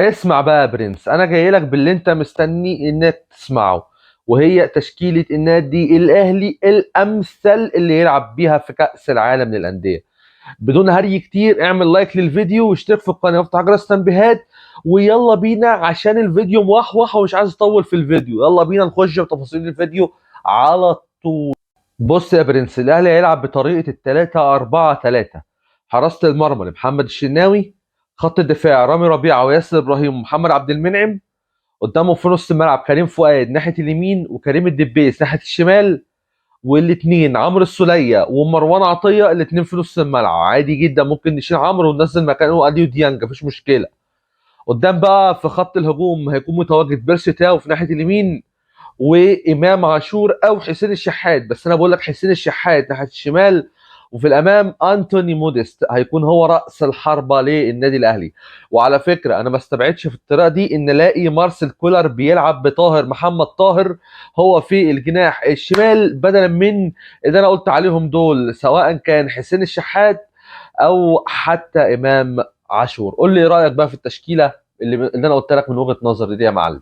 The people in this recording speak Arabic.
اسمع بقى يا برنس، انا جاي لك باللي انت مستني انك تسمعه، وهي تشكيلة النادي الاهلي الامثل اللي يلعب بيها في كأس العالم للأندية. بدون هري كتير، اعمل لايك للفيديو واشترك في القناة وافتح جرس التنبيهات، ويلا بينا عشان الفيديو موحوح ومش عايز اطول في الفيديو. يلا بينا نخش بتفاصيل الفيديو على طول. بص يا برنس، الاهلي هيلعب بطريقة ال3-4-3. حراسة المرمى لمحمد الشناوي، خط الدفاع رامي ربيعة وياسر ابراهيم ومحمد عبد المنعم، قدامهم في نص الملعب كريم فؤاد ناحية اليمين وكريم الدبيس ناحية الشمال، والاثنين عمرو السولية ومروان عطية الاثنين في نص الملعب. عادي جدا ممكن نشيل عمرو وننزل مكانه اليو ديانج، مفيش مشكلة. قدام بقى في خط الهجوم هيكون متواجد بيرسي تاو في ناحية اليمين، وامام عاشور او حسين الشحات، بس انا بقول لك حسين الشحات ناحيه الشمال. وفي الامام انتوني موديست هيكون هو راس الحربه للنادي الاهلي. وعلى فكره انا ما استبعدش في الطريقه دي ان الاقي مارسيل كولر بيلعب بطاهر محمد طاهر هو في الجناح الشمال، بدلا من اللي انا قلت عليهم دول، سواء كان حسين الشحات او حتى امام عاشور. قول لي ايه رايك بقى في التشكيله اللي انا قلت لك من وجهه نظري دي يا معلم.